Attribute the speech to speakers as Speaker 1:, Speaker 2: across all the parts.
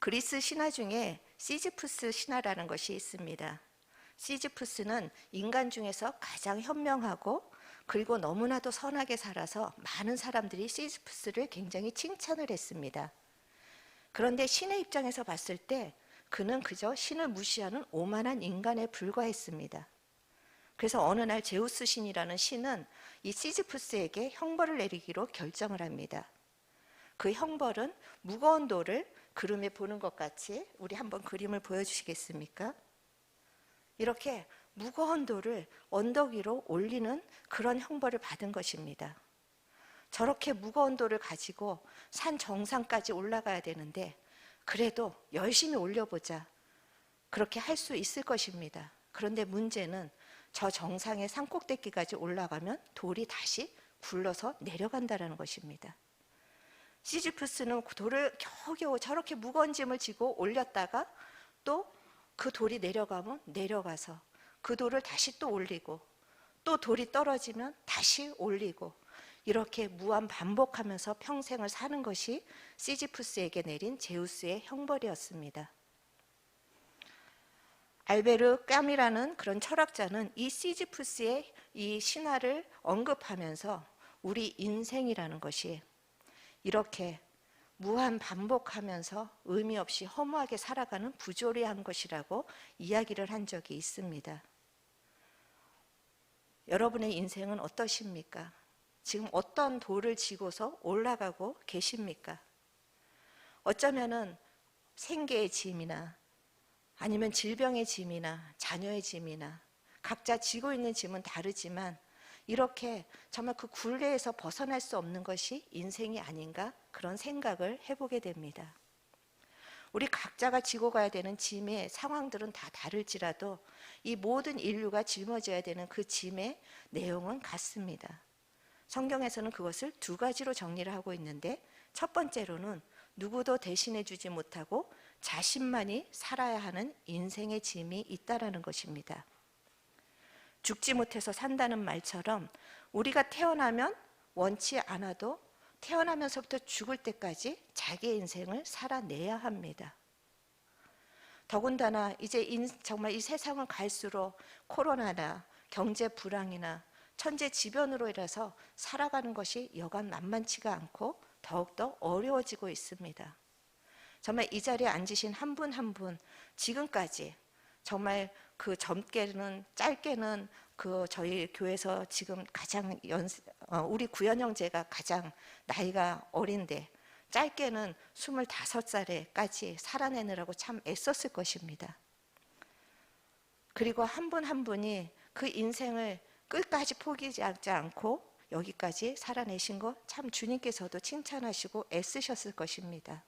Speaker 1: 그리스 신화 중에 시지푸스 신화라는 것이 있습니다. 시지푸스는 인간 중에서 가장 현명하고 그리고 너무나도 선하게 살아서 많은 사람들이 시지푸스를 굉장히 칭찬을 했습니다. 그런데 신의 입장에서 봤을 때 그는 그저 신을 무시하는 오만한 인간에 불과했습니다. 그래서 어느 날 제우스 신이라는 신은 이 시지푸스에게 형벌을 내리기로 결정을 합니다. 그 형벌은 무거운 돌을 그림에 보는 것 같이, 우리 한번 그림을 보여주시겠습니까? 이렇게 무거운 돌을 언덕 위로 올리는 그런 형벌을 받은 것입니다. 저렇게 무거운 돌을 가지고 산 정상까지 올라가야 되는데 그래도 열심히 올려보자, 그렇게 할 수 있을 것입니다. 그런데 문제는 저 정상의 산꼭대기까지 올라가면 돌이 다시 굴러서 내려간다는 것입니다. 시지푸스는 돌을 겨우겨우 저렇게 무거운 짐을 지고 올렸다가 또 그 돌이 내려가면 내려가서 그 돌을 다시 또 올리고, 또 돌이 떨어지면 다시 올리고, 이렇게 무한 반복하면서 평생을 사는 것이 시지푸스에게 내린 제우스의 형벌이었습니다. 알베르 까미라는 그런 철학자는 이 시지푸스의 이 신화를 언급하면서 우리 인생이라는 것이 이렇게 무한 반복하면서 의미 없이 허무하게 살아가는 부조리한 것이라고 이야기를 한 적이 있습니다. 여러분의 인생은 어떠십니까? 지금 어떤 돌을 지고서 올라가고 계십니까? 어쩌면은 생계의 짐이나 아니면 질병의 짐이나 자녀의 짐이나 각자 지고 있는 짐은 다르지만 이렇게 정말 그 굴레에서 벗어날 수 없는 것이 인생이 아닌가, 그런 생각을 해보게 됩니다. 우리 각자가 지고 가야 되는 짐의 상황들은 다 다를지라도 이 모든 인류가 짊어져야 되는 그 짐의 내용은 같습니다. 성경에서는 그것을 두 가지로 정리를 하고 있는데, 첫 번째로는 누구도 대신해 주지 못하고 자신만이 살아야 하는 인생의 짐이 있다라는 것입니다. 죽지 못해서 산다는 말처럼 우리가 태어나면 원치 않아도 태어나면서부터 죽을 때까지 자기의 인생을 살아내야 합니다. 더군다나 이제 정말 이 세상을 갈수록 코로나나 경제 불황이나 천재지변으로 인해서 살아가는 것이 여간 만만치가 않고 더욱더 어려워지고 있습니다. 정말 이 자리에 앉으신 한 분 한 분 지금까지 정말 그 짧게는 그 저희 교회에서 지금 가장 우리 구현 형제가 가장 나이가 어린데 짧게는 25살에까지 살아내느라고 참 애썼을 것입니다. 그리고 한 분 한 분이 그 인생을 끝까지 포기하지 않고 여기까지 살아내신 거 참 주님께서도 칭찬하시고 애쓰셨을 것입니다.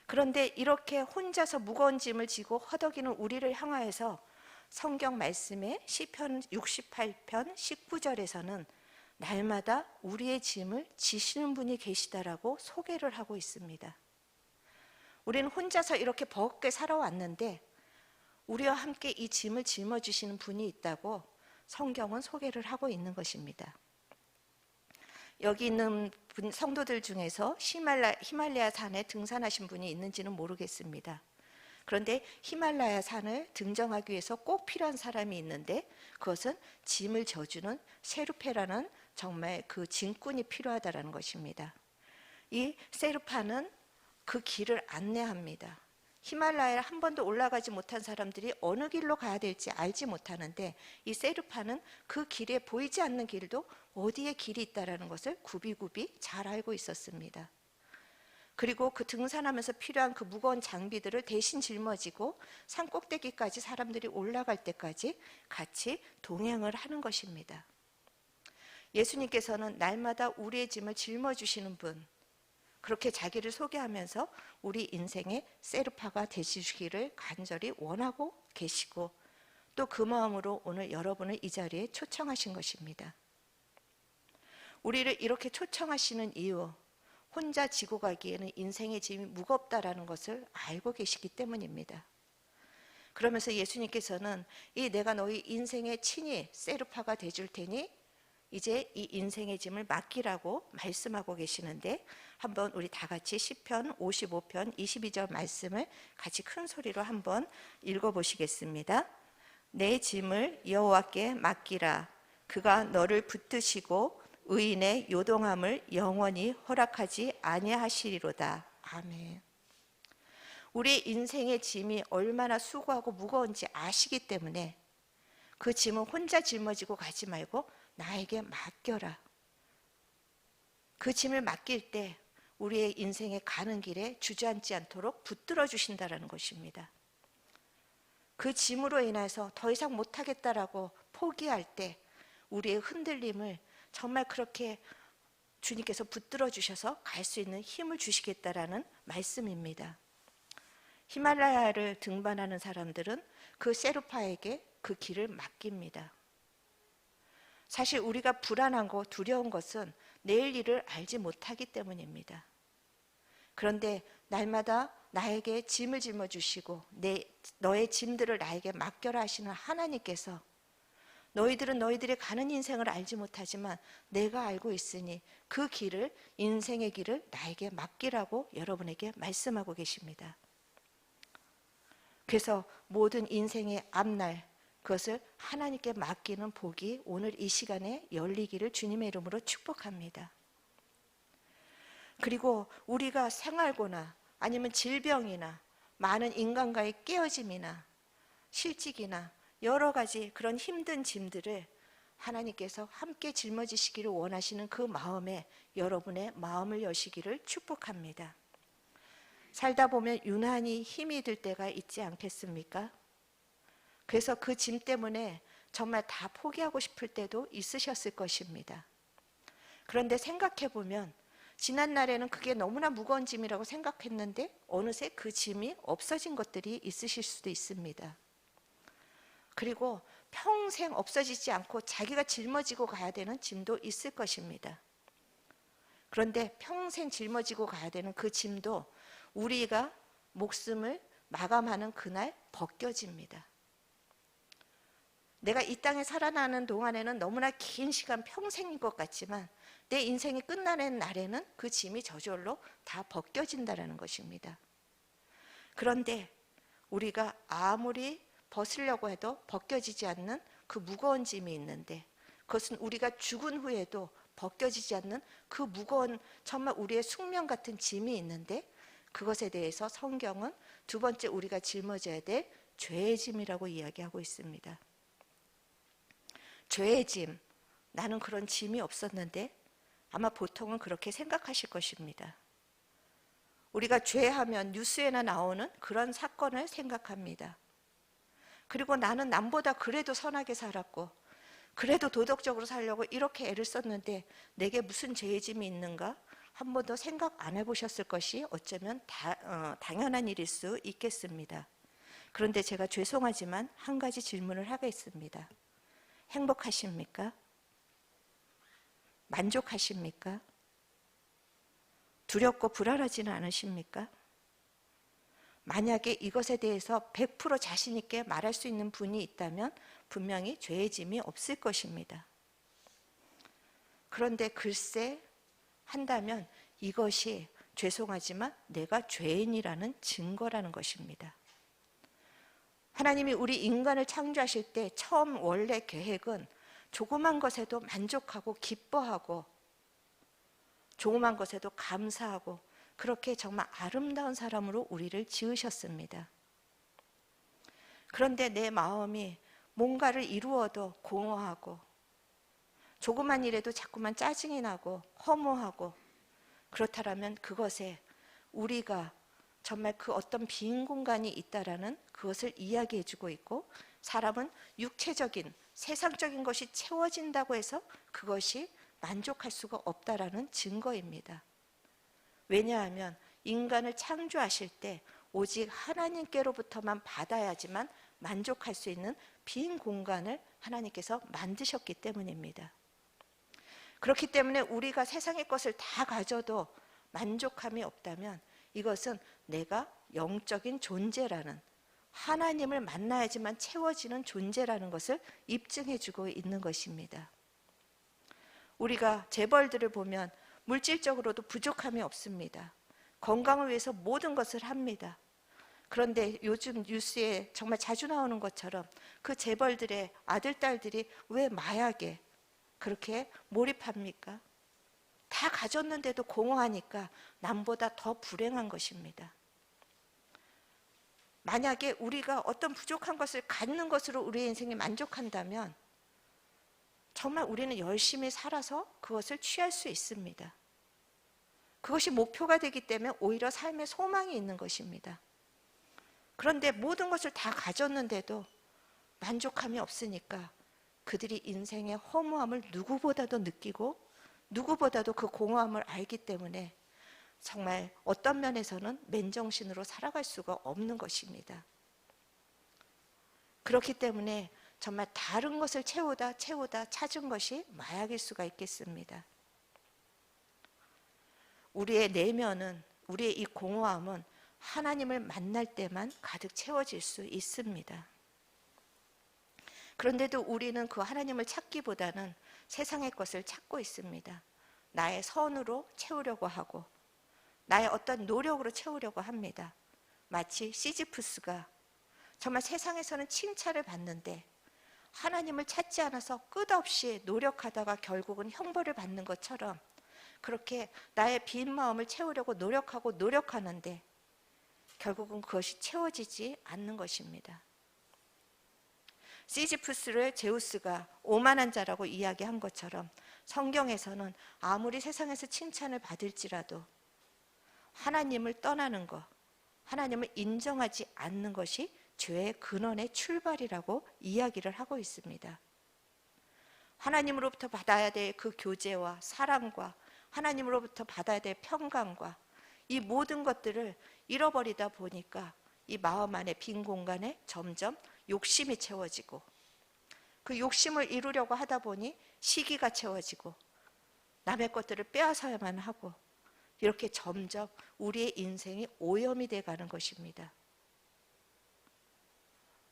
Speaker 1: 그런데 이렇게 혼자서 무거운 짐을 지고 허덕이는 우리를 향하여서 성경 말씀에 시편 68편 19절에서는 날마다 우리의 짐을 지시는 분이 계시다라고 소개를 하고 있습니다. 우리는 혼자서 이렇게 버겁게 살아왔는데 우리와 함께 이 짐을 짊어지시는 분이 있다고 성경은 소개를 하고 있는 것입니다. 여기 있는 성도들 중에서 히말라야 산에 등산하신 분이 있는지는 모르겠습니다. 그런데 히말라야 산을 등정하기 위해서 꼭 필요한 사람이 있는데 그것은 짐을 져주는 세르페라는 정말 그 짐꾼이 필요하다는 것입니다. 이 세르파는 그 길을 안내합니다. 히말라야를 한 번도 올라가지 못한 사람들이 어느 길로 가야 될지 알지 못하는데 이 세르파는 그 길에 보이지 않는 길도 어디에 길이 있다는 것을 굽이굽이 잘 알고 있었습니다. 그리고 그 등산하면서 필요한 그 무거운 장비들을 대신 짊어지고 산 꼭대기까지 사람들이 올라갈 때까지 같이 동행을 하는 것입니다. 예수님께서는 날마다 우리의 짐을 짊어주시는 분, 그렇게 자기를 소개하면서 우리 인생의 세르파가 되시기를 간절히 원하고 계시고 또 그 마음으로 오늘 여러분을 이 자리에 초청하신 것입니다. 우리를 이렇게 초청하시는 이유, 혼자 지고 가기에는 인생의 짐이 무겁다라는 것을 알고 계시기 때문입니다. 그러면서 예수님께서는 이 내가 너희 인생의 친히 세르파가 되줄 테니 이제 이 인생의 짐을 맡기라고 말씀하고 계시는데, 한번 우리 다 같이 시편 55편 22절 말씀을 같이 큰 소리로 한번 읽어보시겠습니다. 내 짐을 여호와께 맡기라. 그가 너를 붙드시고 의인의 요동함을 영원히 허락하지 아니하시리로다. 아멘. 우리 인생의 짐이 얼마나 수고하고 무거운지 아시기 때문에 그 짐은 혼자 짊어지고 가지 말고 나에게 맡겨라. 그 짐을 맡길 때 우리의 인생에 가는 길에 주저앉지 않도록 붙들어 주신다는 것입니다. 그 짐으로 인해서 더 이상 못하겠다라고 포기할 때 우리의 흔들림을 정말 그렇게 주님께서 붙들어 주셔서 갈 수 있는 힘을 주시겠다라는 말씀입니다. 히말라야를 등반하는 사람들은 그 세르파에게 그 길을 맡깁니다. 사실 우리가 불안하고 두려운 것은 내일 일을 알지 못하기 때문입니다. 그런데 날마다 나에게 짐을 짊어주시고 너의 짐들을 나에게 맡겨라 하시는 하나님께서 너희들은 너희들이 가는 인생을 알지 못하지만 내가 알고 있으니 그 길을, 인생의 길을 나에게 맡기라고 여러분에게 말씀하고 계십니다. 그래서 모든 인생의 앞날, 그것을 하나님께 맡기는 복이 오늘 이 시간에 열리기를 주님의 이름으로 축복합니다. 그리고 우리가 생활고나 아니면 질병이나 많은 인간과의 깨어짐이나 실직이나 여러 가지 그런 힘든 짐들을 하나님께서 함께 짊어지시기를 원하시는 그 마음에 여러분의 마음을 여시기를 축복합니다. 살다 보면 유난히 힘이 들 때가 있지 않겠습니까? 그래서 그 짐 때문에 정말 다 포기하고 싶을 때도 있으셨을 것입니다. 그런데 생각해 보면 지난날에는 그게 너무나 무거운 짐이라고 생각했는데 어느새 그 짐이 없어진 것들이 있으실 수도 있습니다. 그리고 평생 없어지지 않고 자기가 짊어지고 가야 되는 짐도 있을 것입니다. 그런데 평생 짊어지고 가야 되는 그 짐도 우리가 목숨을 마감하는 그날 벗겨집니다. 내가 이 땅에 살아나는 동안에는 너무나 긴 시간, 평생인 것 같지만 내 인생이 끝나는 날에는 그 짐이 저절로 다 벗겨진다는 것입니다. 그런데 우리가 아무리 벗으려고 해도 벗겨지지 않는 그 무거운 짐이 있는데, 그것은 우리가 죽은 후에도 벗겨지지 않는 그 무거운, 정말 우리의 숙명 같은 짐이 있는데, 그것에 대해서 성경은 두 번째 우리가 짊어져야 될 죄의 짐이라고 이야기하고 있습니다. 죄의 짐, 나는 그런 짐이 없었는데 아마 보통은 그렇게 생각하실 것입니다. 우리가 죄하면 뉴스에나 나오는 그런 사건을 생각합니다. 그리고 나는 남보다 그래도 선하게 살았고 그래도 도덕적으로 살려고 이렇게 애를 썼는데 내게 무슨 죄의 짐이 있는가? 한 번도 생각 안 해보셨을 것이 어쩌면 당연한 일일 수 있겠습니다. 그런데 제가 죄송하지만 한 가지 질문을 하겠습니다. 행복하십니까? 만족하십니까? 두렵고 불안하지는 않으십니까? 만약에 이것에 대해서 100% 자신 있게 말할 수 있는 분이 있다면 분명히 죄의 짐이 없을 것입니다. 그런데 글쎄 한다면 이것이 죄송하지만 내가 죄인이라는 증거라는 것입니다. 하나님이 우리 인간을 창조하실 때 처음 원래 계획은 조그만 것에도 만족하고 기뻐하고 조그만 것에도 감사하고 그렇게 정말 아름다운 사람으로 우리를 지으셨습니다. 그런데 내 마음이 뭔가를 이루어도 공허하고 조그만 일에도 자꾸만 짜증이 나고 허무하고 그렇다면 그것에 우리가 정말 그 어떤 빈 공간이 있다라는 그것을 이야기해 주고 있고, 사람은 육체적인 세상적인 것이 채워진다고 해서 그것이 만족할 수가 없다라는 증거입니다. 왜냐하면 인간을 창조하실 때 오직 하나님께로부터만 받아야지만 만족할 수 있는 빈 공간을 하나님께서 만드셨기 때문입니다. 그렇기 때문에 우리가 세상의 것을 다 가져도 만족함이 없다면 이것은 내가 영적인 존재라는, 하나님을 만나야지만 채워지는 존재라는 것을 입증해 주고 있는 것입니다. 우리가 재벌들을 보면 물질적으로도 부족함이 없습니다. 건강을 위해서 모든 것을 합니다. 그런데 요즘 뉴스에 정말 자주 나오는 것처럼 그 재벌들의 아들, 딸들이 왜 마약에 그렇게 몰입합니까? 다 가졌는데도 공허하니까 남보다 더 불행한 것입니다. 만약에 우리가 어떤 부족한 것을 갖는 것으로 우리의 인생이 만족한다면 정말 우리는 열심히 살아서 그것을 취할 수 있습니다. 그것이 목표가 되기 때문에 오히려 삶의 소망이 있는 것입니다. 그런데 모든 것을 다 가졌는데도 만족함이 없으니까 그들이 인생의 허무함을 누구보다도 느끼고 누구보다도 그 공허함을 알기 때문에 정말 어떤 면에서는 맨정신으로 살아갈 수가 없는 것입니다. 그렇기 때문에 정말 다른 것을 채우다 찾은 것이 마약일 수가 있겠습니다. 우리의 내면은, 우리의 이 공허함은 하나님을 만날 때만 가득 채워질 수 있습니다. 그런데도 우리는 그 하나님을 찾기보다는 세상의 것을 찾고 있습니다. 나의 선으로 채우려고 하고 나의 어떤 노력으로 채우려고 합니다. 마치 시지프스가 정말 세상에서는 칭찬을 받는데 하나님을 찾지 않아서 끝없이 노력하다가 결국은 형벌을 받는 것처럼 그렇게 나의 빈 마음을 채우려고 노력하는데 결국은 그것이 채워지지 않는 것입니다. 시지프스를 제우스가 오만한 자라고 이야기한 것처럼 성경에서는 아무리 세상에서 칭찬을 받을지라도 하나님을 떠나는 것, 하나님을 인정하지 않는 것이 죄의 근원의 출발이라고 이야기를 하고 있습니다. 하나님으로부터 받아야 될 그 교제와 사랑과 하나님으로부터 받아야 될 평강과 이 모든 것들을 잃어버리다 보니까 이 마음 안에 빈 공간에 점점 욕심이 채워지고 그 욕심을 이루려고 하다 보니 시기가 채워지고 남의 것들을 빼앗아야만 하고 이렇게 점점 우리의 인생이 오염이 돼가는 것입니다.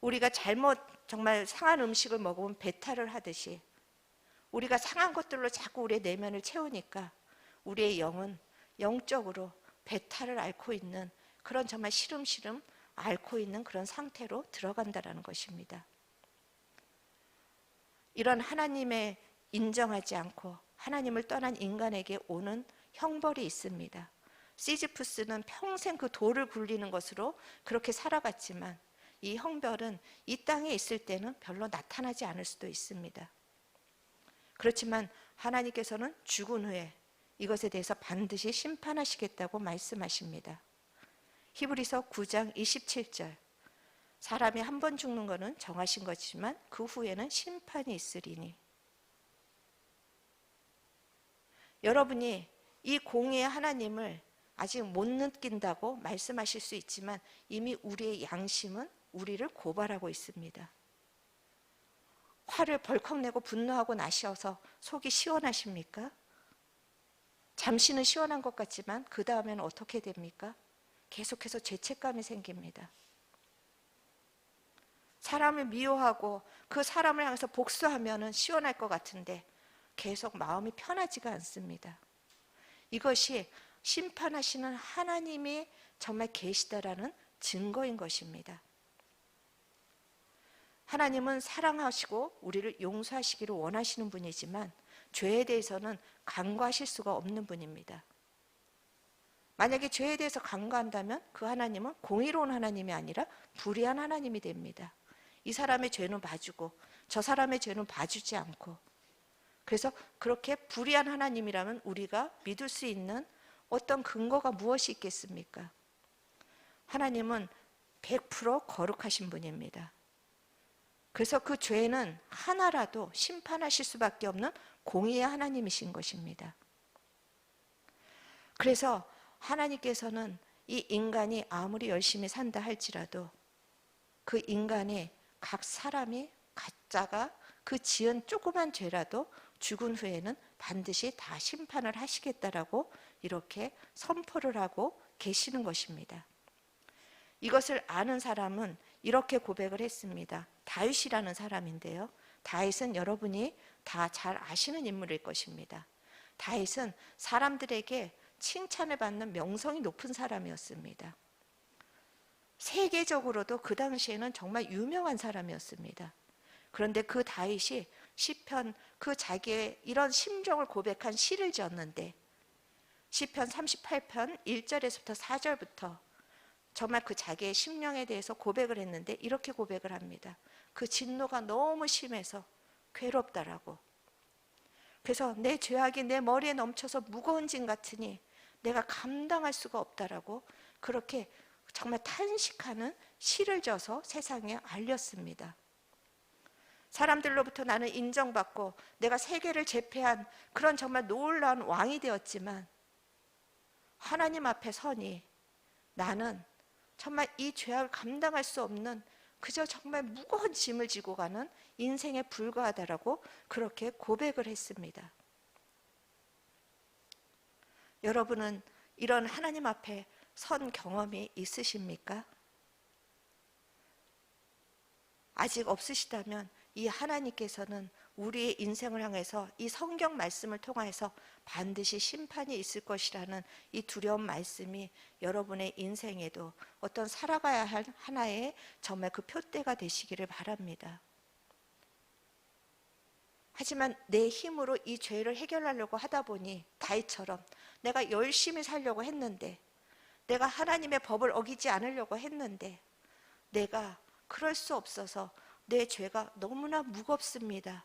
Speaker 1: 우리가 잘못 정말 상한 음식을 먹으면 배탈을 하듯이 우리가 상한 것들로 자꾸 우리의 내면을 채우니까 우리의 영은 영적으로 배탈을 앓고 있는 그런 정말 시름시름 앓고 있는 그런 상태로 들어간다는 것입니다. 이런 하나님의 인정하지 않고 하나님을 떠난 인간에게 오는 형벌이 있습니다. 시지프스는 평생 그 돌을 굴리는 것으로 그렇게 살아갔지만 이 형벌은 이 땅에 있을 때는 별로 나타나지 않을 수도 있습니다. 그렇지만 하나님께서는 죽은 후에 이것에 대해서 반드시 심판하시겠다고 말씀하십니다. 히브리서 9장 27절 사람이 한 번 죽는 것은 정하신 것이지만 그 후에는 심판이 있으리니. 여러분이 이 공의의 하나님을 아직 못 느낀다고 말씀하실 수 있지만 이미 우리의 양심은 우리를 고발하고 있습니다. 화를 벌컥 내고 분노하고 나셔서 속이 시원하십니까? 잠시는 시원한 것 같지만 그 다음에는 어떻게 됩니까? 계속해서 죄책감이 생깁니다. 사람을 미워하고 그 사람을 향해서 복수하면 시원할 것 같은데 계속 마음이 편하지가 않습니다. 이것이 심판하시는 하나님이 정말 계시다라는 증거인 것입니다. 하나님은 사랑하시고 우리를 용서하시기를 원하시는 분이지만 죄에 대해서는 간과하실 수가 없는 분입니다. 만약에 죄에 대해서 간과한다면 그 하나님은 공의로운 하나님이 아니라 불의한 하나님이 됩니다. 이 사람의 죄는 봐주고 저 사람의 죄는 봐주지 않고, 그래서 그렇게 불의한 하나님이라면 우리가 믿을 수 있는 어떤 근거가 무엇이 있겠습니까? 하나님은 100% 거룩하신 분입니다. 그래서 그 죄는 하나라도 심판하실 수밖에 없는 공의의 하나님이신 것입니다. 그래서 하나님께서는 이 인간이 아무리 열심히 산다 할지라도 그 인간이 각 사람이 각자가 그 지은 조그만 죄라도 죽은 후에는 반드시 다 심판을 하시겠다라고 이렇게 선포를 하고 계시는 것입니다. 이것을 아는 사람은 이렇게 고백을 했습니다. 다윗이라는 사람인데요. 다윗은 여러분이 다 잘 아시는 인물일 것입니다. 다윗은 사람들에게 칭찬을 받는 명성이 높은 사람이었습니다. 세계적으로도 그 당시에는 정말 유명한 사람이었습니다. 그런데 그 다윗이 시편, 그 자기의 이런 심정을 고백한 시를 지었는데, 시편 38편 1절에서부터 4절부터 정말 그 자기의 심령에 대해서 고백을 했는데 이렇게 고백을 합니다. 그 진노가 너무 심해서 괴롭다라고. 그래서 내 죄악이 내 머리에 넘쳐서 무거운 짐 같으니 내가 감당할 수가 없다라고 그렇게 정말 탄식하는 시를 져서 세상에 알렸습니다. 사람들로부터 나는 인정받고 내가 세계를 제패한 그런 정말 놀라운 왕이 되었지만 하나님 앞에 서니 나는 정말 이 죄악을 감당할 수 없는 그저 정말 무거운 짐을 지고 가는 인생에 불과하다라고 그렇게 고백을 했습니다. 여러분은 이런 하나님 앞에 선 경험이 있으십니까? 아직 없으시다면 이 하나님께서는 우리의 인생을 향해서 이 성경 말씀을 통해서 반드시 심판이 있을 것이라는 이 두려운 말씀이 여러분의 인생에도 어떤 살아가야 할 하나의 정말 그 표대가 되시기를 바랍니다. 하지만 내 힘으로 이 죄를 해결하려고 하다 보니 다윗처럼 내가 열심히 살려고 했는데, 내가 하나님의 법을 어기지 않으려고 했는데 내가 그럴 수 없어서 내 죄가 너무나 무겁습니다.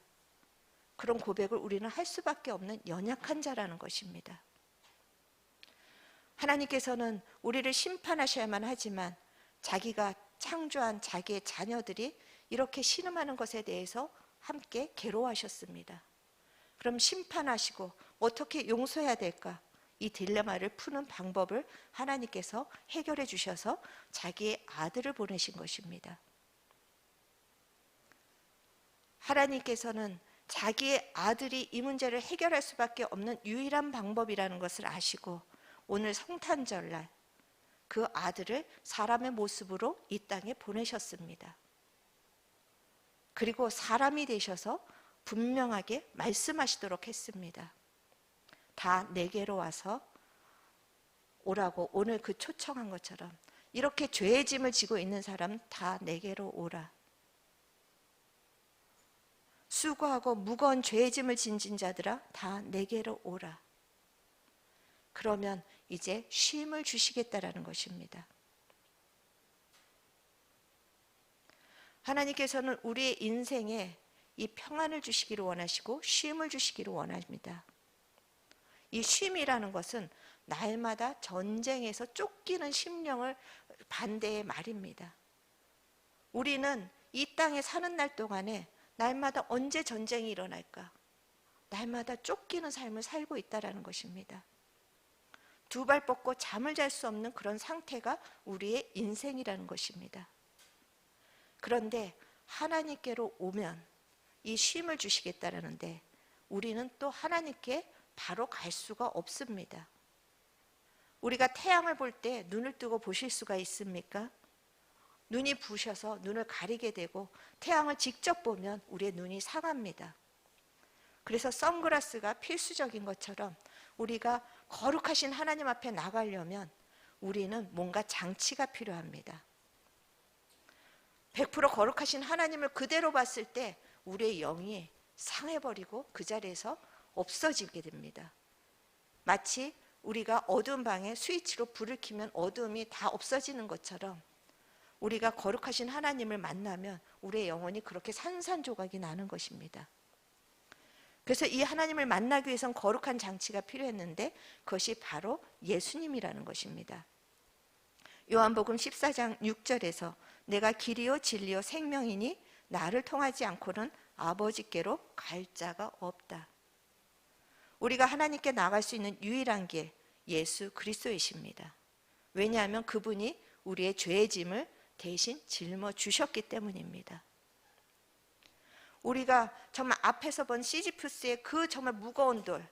Speaker 1: 그런 고백을 우리는 할 수밖에 없는 연약한 자라는 것입니다. 하나님께서는 우리를 심판하셔야만 하지만 자기가 창조한 자기의 자녀들이 이렇게 신음하는 것에 대해서 함께 괴로워하셨습니다. 그럼 심판하시고 어떻게 용서해야 될까? 이 딜레마를 푸는 방법을 하나님께서 해결해 주셔서 자기의 아들을 보내신 것입니다. 하나님께서는 자기의 아들이 이 문제를 해결할 수밖에 없는 유일한 방법이라는 것을 아시고 오늘 성탄절날 그 아들을 사람의 모습으로 이 땅에 보내셨습니다. 그리고 사람이 되셔서 분명하게 말씀하시도록 했습니다. 다 내게로 와서 오라고 오늘 그 초청한 것처럼 이렇게 죄의 짐을 지고 있는 사람 다 내게로 오라. 수고하고 무거운 죄의 짐을 진진 자들아 다 내게로 오라. 그러면 이제 쉼을 주시겠다라는 것입니다. 하나님께서는 우리의 인생에 이 평안을 주시기를 원하시고 쉼을 주시기를 원합니다. 이 쉼이라는 것은 날마다 전쟁에서 쫓기는 심령을 반대의 말입니다. 우리는 이 땅에 사는 날 동안에 날마다 언제 전쟁이 일어날까? 날마다 쫓기는 삶을 살고 있다는 것입니다. 두 발 뻗고 잠을 잘 수 없는 그런 상태가 우리의 인생이라는 것입니다. 그런데 하나님께로 오면 이 쉼을 주시겠다라는데 우리는 또 하나님께 바로 갈 수가 없습니다. 우리가 태양을 볼 때 눈을 뜨고 보실 수가 있습니까? 눈이 부셔서 눈을 가리게 되고 태양을 직접 보면 우리의 눈이 상합니다. 그래서 선글라스가 필수적인 것처럼 우리가 거룩하신 하나님 앞에 나가려면 우리는 뭔가 장치가 필요합니다. 100% 거룩하신 하나님을 그대로 봤을 때 우리의 영이 상해버리고 그 자리에서 없어지게 됩니다. 마치 우리가 어두운 방에 스위치로 불을 켜면 어두움이 다 없어지는 것처럼 우리가 거룩하신 하나님을 만나면 우리의 영혼이 그렇게 산산조각이 나는 것입니다. 그래서 이 하나님을 만나기 위해선 거룩한 장치가 필요했는데 그것이 바로 예수님이라는 것입니다. 요한복음 14장 6절에서 내가 길이요 진리요 생명이니 나를 통하지 않고는 아버지께로 갈 자가 없다. 우리가 하나님께 나갈 수 있는 유일한 길 예수 그리스도이십니다. 왜냐하면 그분이 우리의 죄의 짐을 대신 짊어 주셨기 때문입니다. 우리가 정말 앞에서 본 시지프스의 그 정말 무거운 돌,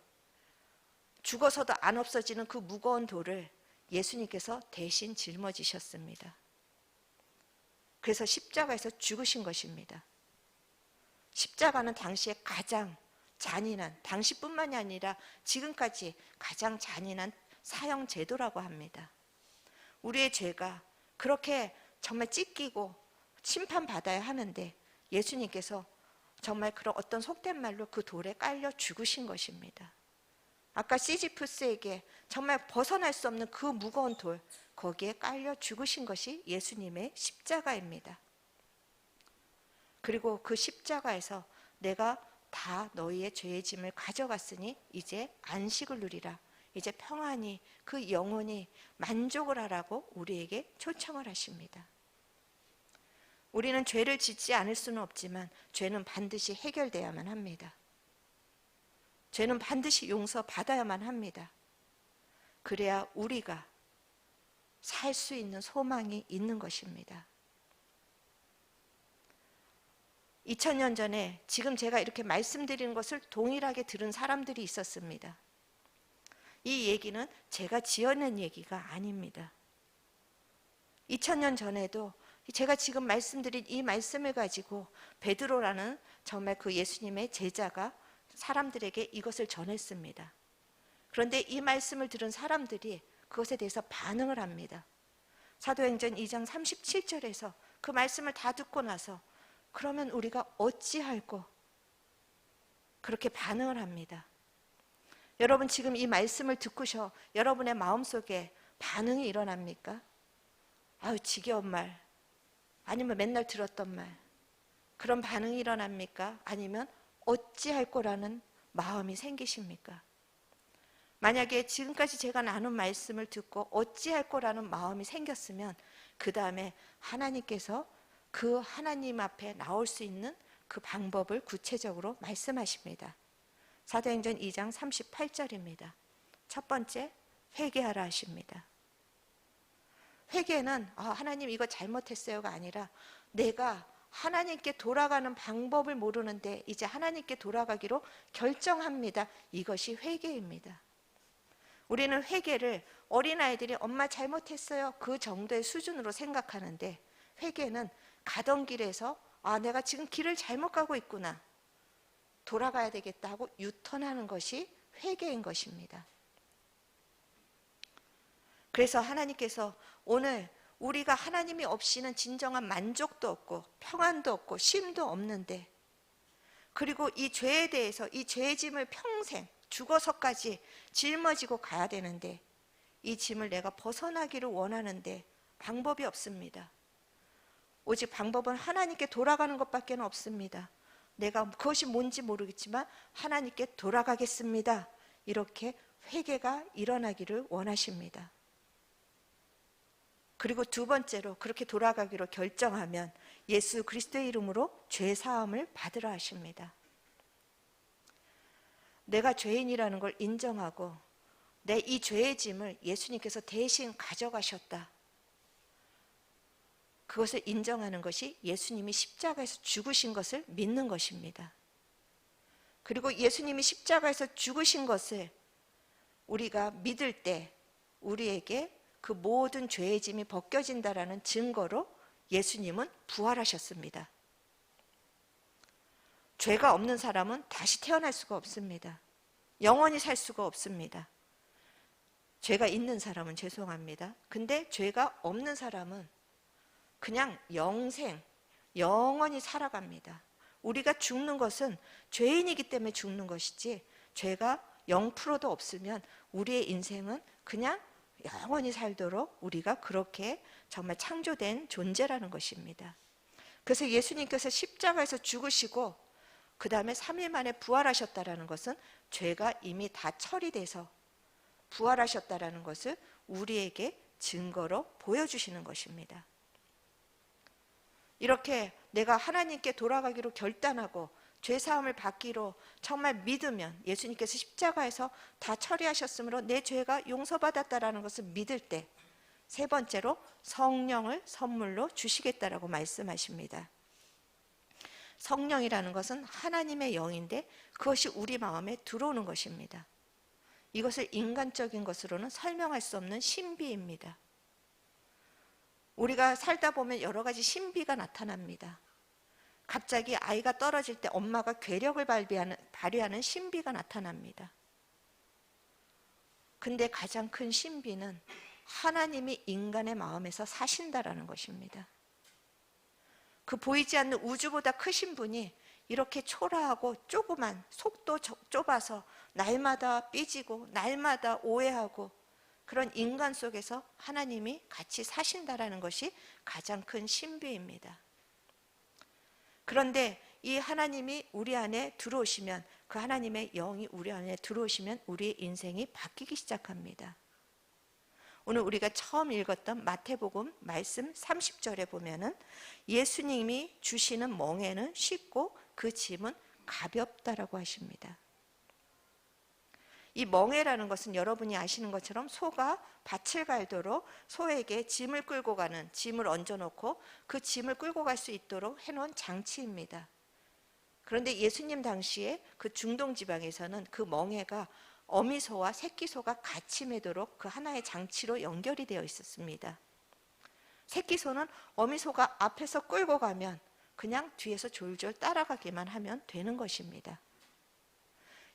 Speaker 1: 죽어서도 안 없어지는 그 무거운 돌을 예수님께서 대신 짊어지셨습니다. 그래서 십자가에서 죽으신 것입니다. 십자가는 당시에 가장 잔인한, 당시뿐만이 아니라 지금까지 가장 잔인한 사형 제도라고 합니다. 우리의 죄가 그렇게 정말 찢기고 심판받아야 하는데 예수님께서 정말 그런 어떤 속된 말로 그 돌에 깔려 죽으신 것입니다. 아까 시지푸스에게 정말 벗어날 수 없는 그 무거운 돌, 거기에 깔려 죽으신 것이 예수님의 십자가입니다. 그리고 그 십자가에서 내가 다 너희의 죄의 짐을 가져갔으니 이제 안식을 누리라. 이제 평안히 그 영혼이 만족을 하라고 우리에게 초청을 하십니다. 우리는 죄를 짓지 않을 수는 없지만 죄는 반드시 해결돼야만 합니다. 죄는 반드시 용서받아야만 합니다. 그래야 우리가 살 수 있는 소망이 있는 것입니다. 2000년 전에 지금 제가 이렇게 말씀드리는 것을 동일하게 들은 사람들이 있었습니다. 이 얘기는 제가 지어낸 얘기가 아닙니다. 2000년 전에도 제가 지금 말씀드린 이 말씀을 가지고 베드로라는 정말 그 예수님의 제자가 사람들에게 이것을 전했습니다. 그런데 이 말씀을 들은 사람들이 그것에 대해서 반응을 합니다. 사도행전 2장 37절에서 그 말씀을 다 듣고 나서 그러면 우리가 어찌할꼬 그렇게 반응을 합니다. 여러분 지금 이 말씀을 듣고서 여러분의 마음속에 반응이 일어납니까? 아유 지겨운 말, 아니면 맨날 들었던 말, 그런 반응이 일어납니까? 아니면 어찌할 거라는 마음이 생기십니까? 만약에 지금까지 제가 나눈 말씀을 듣고 어찌할 거라는 마음이 생겼으면 그 다음에 하나님께서 그 하나님 앞에 나올 수 있는 그 방법을 구체적으로 말씀하십니다. 사도행전 2장 38절입니다. 첫 번째, 회개하라 하십니다. 회개는 하나님 이거 잘못했어요가 아니라 내가 하나님께 돌아가는 방법을 모르는데 이제 하나님께 돌아가기로 결정합니다. 이것이 회개입니다. 우리는 회개를 어린아이들이 엄마 잘못했어요 그 정도의 수준으로 생각하는데 회개는 가던 길에서 내가 지금 길을 잘못 가고 있구나, 돌아가야 되겠다 하고 유턴하는 것이 회개인 것입니다. 그래서 하나님께서 오늘 우리가 하나님이 없이는 진정한 만족도 없고 평안도 없고 쉼도 없는데, 그리고 이 죄에 대해서 이 죄의 짐을 평생 죽어서까지 짊어지고 가야 되는데 이 짐을 내가 벗어나기를 원하는데 방법이 없습니다. 오직 방법은 하나님께 돌아가는 것밖에 없습니다. 내가 그것이 뭔지 모르겠지만 하나님께 돌아가겠습니다. 이렇게 회개가 일어나기를 원하십니다. 그리고 두 번째로 그렇게 돌아가기로 결정하면 예수 그리스도의 이름으로 죄 사함을 받으라 하십니다. 내가 죄인이라는 걸 인정하고 내 이 죄의 짐을 예수님께서 대신 가져가셨다, 그것을 인정하는 것이 예수님이 십자가에서 죽으신 것을 믿는 것입니다. 그리고 예수님이 십자가에서 죽으신 것을 우리가 믿을 때 우리에게 그 모든 죄의 짐이 벗겨진다라는 증거로 예수님은 부활하셨습니다. 죄가 없는 사람은 다시 태어날 수가 없습니다. 영원히 살 수가 없습니다. 죄가 있는 사람은 죄송합니다. 근데 죄가 없는 사람은 그냥 영생, 영원히 살아갑니다. 우리가 죽는 것은 죄인이기 때문에 죽는 것이지 죄가 0%도 없으면 우리의 인생은 그냥 영원히 살도록 우리가 그렇게 정말 창조된 존재라는 것입니다. 그래서 예수님께서 십자가에서 죽으시고 그 다음에 3일 만에 부활하셨다는 것은 죄가 이미 다 처리돼서 부활하셨다는 것을 우리에게 증거로 보여주시는 것입니다. 이렇게 내가 하나님께 돌아가기로 결단하고 죄사함을 받기로 정말 믿으면 예수님께서 십자가에서 다 처리하셨으므로 내 죄가 용서받았다라는 것을 믿을 때 세 번째로 성령을 선물로 주시겠다라고 말씀하십니다. 성령이라는 것은 하나님의 영인데 그것이 우리 마음에 들어오는 것입니다. 이것을 인간적인 것으로는 설명할 수 없는 신비입니다. 우리가 살다 보면 여러 가지 신비가 나타납니다. 갑자기 아이가 떨어질 때 엄마가 괴력을 발휘하는 신비가 나타납니다. 근데 가장 큰 신비는 하나님이 인간의 마음에서 사신다라는 것입니다. 그 보이지 않는 우주보다 크신 분이 이렇게 초라하고 조그만, 속도 좁아서 날마다 삐지고 날마다 오해하고 그런 인간 속에서 하나님이 같이 사신다라는 것이 가장 큰 신비입니다. 그런데 이 하나님이 우리 안에 들어오시면, 그 하나님의 영이 우리 안에 들어오시면 우리의 인생이 바뀌기 시작합니다. 오늘 우리가 처음 읽었던 마태복음 말씀 30절에 보면은 예수님이 주시는 멍에는 쉽고 그 짐은 가볍다라고 하십니다. 이 멍에라는 것은 여러분이 아시는 것처럼 소가 밭을 갈도록 소에게 짐을 끌고 가는, 짐을 얹어놓고 그 짐을 끌고 갈 수 있도록 해놓은 장치입니다. 그런데 예수님 당시에 그 중동 지방에서는 그 멍에가 어미소와 새끼소가 같이 매도록 그 하나의 장치로 연결이 되어 있었습니다. 새끼소는 어미소가 앞에서 끌고 가면 그냥 뒤에서 졸졸 따라가기만 하면 되는 것입니다.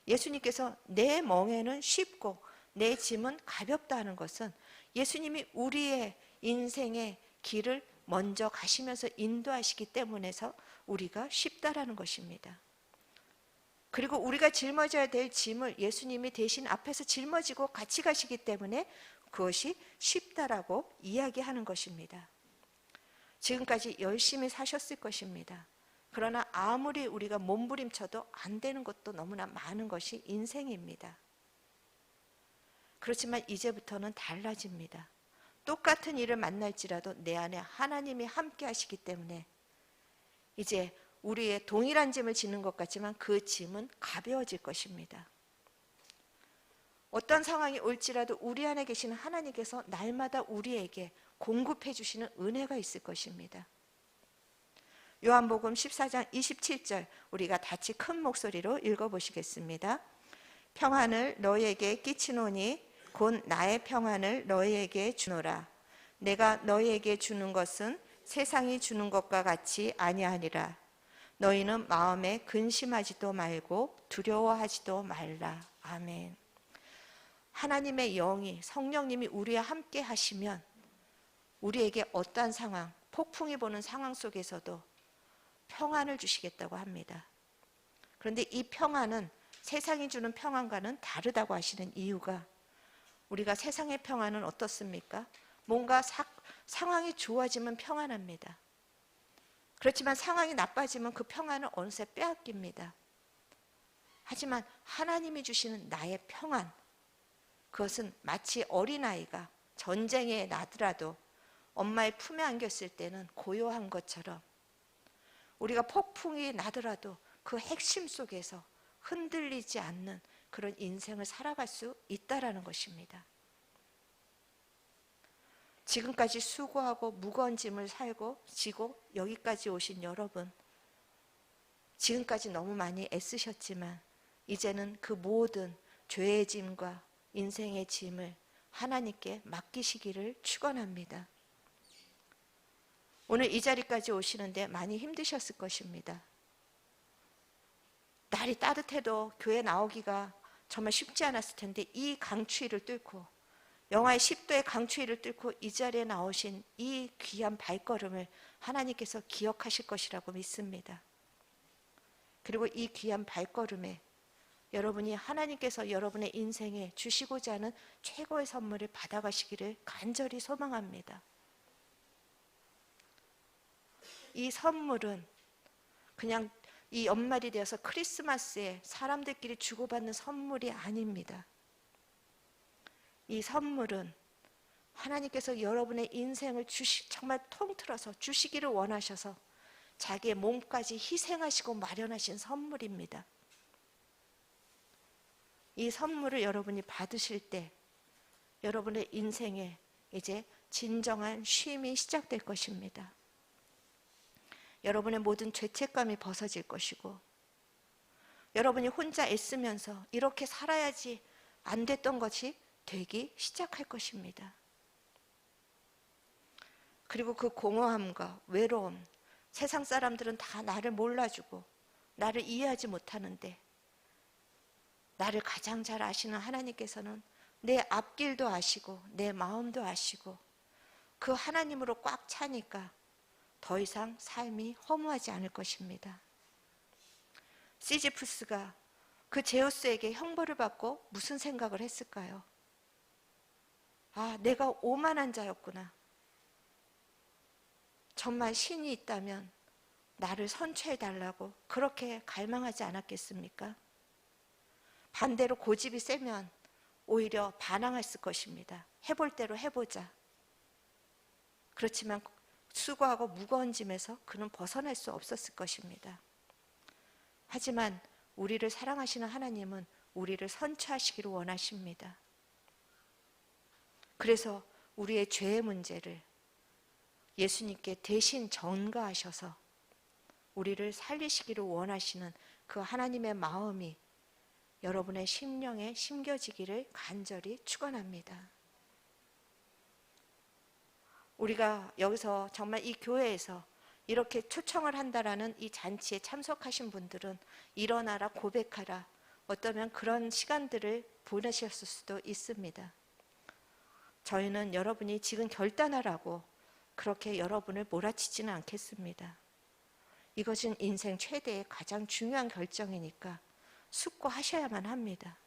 Speaker 1: 예수님께서 내 멍에는 쉽고 내 짐은 가볍다 하는 것은 예수님이 우리의 인생의 길을 먼저 가시면서 인도하시기 때문에서 우리가 쉽다라는 것입니다. 그리고 우리가 짊어져야 될 짐을 예수님이 대신 앞에서 짊어지고 같이 가시기 때문에 그것이 쉽다라고 이야기하는 것입니다. 지금까지 열심히 사셨을 것입니다. 그러나 아무리 우리가 몸부림쳐도 안 되는 것도 너무나 많은 것이 인생입니다. 그렇지만 이제부터는 달라집니다. 똑같은 일을 만날지라도 내 안에 하나님이 함께 하시기 때문에 이제 우리의 동일한 짐을 지는 것 같지만 그 짐은 가벼워질 것입니다. 어떤 상황이 올지라도 우리 안에 계시는 하나님께서 날마다 우리에게 공급해 주시는 은혜가 있을 것입니다. 요한복음 14장 27절 우리가 같이 큰 목소리로 읽어보시겠습니다. 평안을 너희에게 끼치노니 곧 나의 평안을 너희에게 주노라. 내가 너희에게 주는 것은 세상이 주는 것과 같이 아니하니라. 너희는 마음에 근심하지도 말고 두려워하지도 말라. 아멘. 하나님의 영이, 성령님이 우리와 함께 하시면 우리에게 어떠한 상황, 폭풍이 보는 상황 속에서도 평안을 주시겠다고 합니다. 그런데 이 평안은 세상이 주는 평안과는 다르다고 하시는 이유가, 우리가 세상의 평안은 어떻습니까? 뭔가 상황이 좋아지면 평안합니다. 그렇지만 상황이 나빠지면 그 평안을 어느새 빼앗깁니다. 하지만 하나님이 주시는 나의 평안, 그것은 마치 어린아이가 전쟁에 나더라도 엄마의 품에 안겼을 때는 고요한 것처럼 우리가 폭풍이 나더라도 그 핵심 속에서 흔들리지 않는 그런 인생을 살아갈 수 있다라는 것입니다. 지금까지 수고하고 무거운 짐을 지고 여기까지 오신 여러분, 지금까지 너무 많이 애쓰셨지만 이제는 그 모든 죄의 짐과 인생의 짐을 하나님께 맡기시기를 축원합니다. 오늘 이 자리까지 오시는데 많이 힘드셨을 것입니다. 날이 따뜻해도 교회 나오기가 정말 쉽지 않았을 텐데 이 강추위를 뚫고, 영하의 10도의 강추위를 뚫고 이 자리에 나오신 이 귀한 발걸음을 하나님께서 기억하실 것이라고 믿습니다. 그리고 이 귀한 발걸음에 여러분이 하나님께서 여러분의 인생에 주시고자 하는 최고의 선물을 받아가시기를 간절히 소망합니다. 이 선물은 그냥 이 연말이 되어서 크리스마스에 사람들끼리 주고받는 선물이 아닙니다. 이 선물은 하나님께서 여러분의 인생을 정말 통틀어서 주시기를 원하셔서 자기의 몸까지 희생하시고 마련하신 선물입니다. 이 선물을 여러분이 받으실 때 여러분의 인생에 이제 진정한 쉼이 시작될 것입니다. 여러분의 모든 죄책감이 벗어질 것이고, 여러분이 혼자 애쓰면서 이렇게 살아야지 안 됐던 것이 되기 시작할 것입니다. 그리고 그 공허함과 외로움, 세상 사람들은 다 나를 몰라주고 나를 이해하지 못하는데 나를 가장 잘 아시는 하나님께서는 내 앞길도 아시고 내 마음도 아시고 그 하나님으로 꽉 차니까 더 이상 삶이 허무하지 않을 것입니다. 시지푸스가 그 제우스에게 형벌을 받고 무슨 생각을 했을까요? 아, 내가 오만한 자였구나. 정말 신이 있다면 나를 선처해달라고 그렇게 갈망하지 않았겠습니까? 반대로 고집이 세면 오히려 반항했을 것입니다. 해볼 대로 해보자. 그렇지만 수고하고 무거운 짐에서 그는 벗어날 수 없었을 것입니다. 하지만 우리를 사랑하시는 하나님은 우리를 선처하시기를 원하십니다. 그래서 우리의 죄의 문제를 예수님께 대신 전가하셔서 우리를 살리시기를 원하시는 그 하나님의 마음이 여러분의 심령에 심겨지기를 간절히 축원합니다. 우리가 여기서 정말 이 교회에서 이렇게 초청을 한다라는 이 잔치에 참석하신 분들은 일어나라 고백하라 어쩌면 그런 시간들을 보내셨을 수도 있습니다. 저희는 여러분이 지금 결단하라고 그렇게 여러분을 몰아치지는 않겠습니다. 이것은 인생 최대의 가장 중요한 결정이니까 숙고하셔야만 합니다.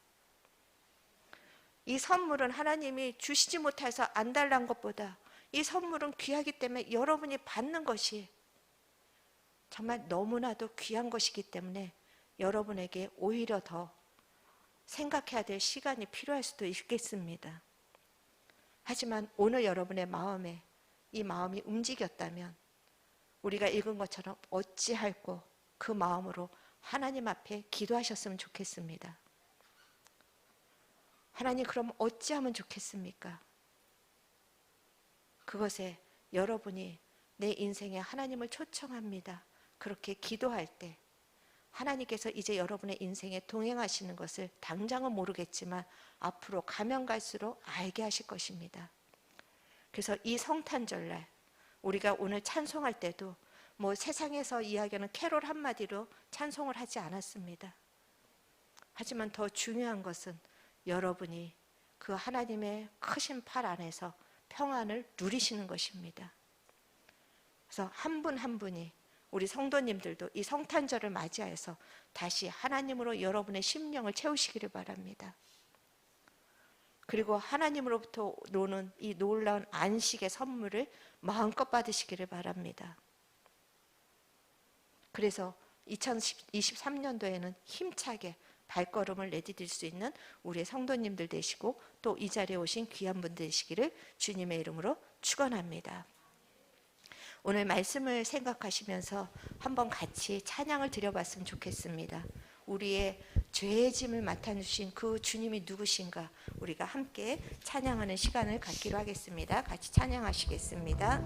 Speaker 1: 이 선물은 하나님이 주시지 못해서 안 달란 것보다 이 선물은 귀하기 때문에 여러분이 받는 것이 정말 너무나도 귀한 것이기 때문에 여러분에게 오히려 더 생각해야 될 시간이 필요할 수도 있겠습니다. 하지만 오늘 여러분의 마음에 이 마음이 움직였다면 우리가 읽은 것처럼 어찌할꼬 그 마음으로 하나님 앞에 기도하셨으면 좋겠습니다. 하나님, 그럼 어찌하면 좋겠습니까? 그것에 여러분이 내 인생에 하나님을 초청합니다. 그렇게 기도할 때 하나님께서 이제 여러분의 인생에 동행하시는 것을 당장은 모르겠지만 앞으로 가면 갈수록 알게 하실 것입니다. 그래서 이 성탄절날 우리가 오늘 찬송할 때도 뭐 세상에서 이야기하는 캐롤 한마디로 찬송을 하지 않았습니다. 하지만 더 중요한 것은 여러분이 그 하나님의 크신 팔 안에서 평안을 누리시는 것입니다. 그래서 한 분 한 분이 우리 성도님들도 이 성탄절을 맞이해서 다시 하나님으로 여러분의 심령을 채우시기를 바랍니다. 그리고 하나님으로부터 오는 이 놀라운 안식의 선물을 마음껏 받으시기를 바랍니다. 그래서 2023년도에는 힘차게 발걸음을 내디딜 수 있는 우리의 성도님들 되시고 또 이 자리에 오신 귀한 분들 되시기를 주님의 이름으로 축원합니다. 오늘 말씀을 생각하시면서 한번 같이 찬양을 드려봤으면 좋겠습니다. 우리의 죄의 짐을 맡아주신 그 주님이 누구신가 우리가 함께 찬양하는 시간을 갖기로 하겠습니다. 같이 찬양하시겠습니다.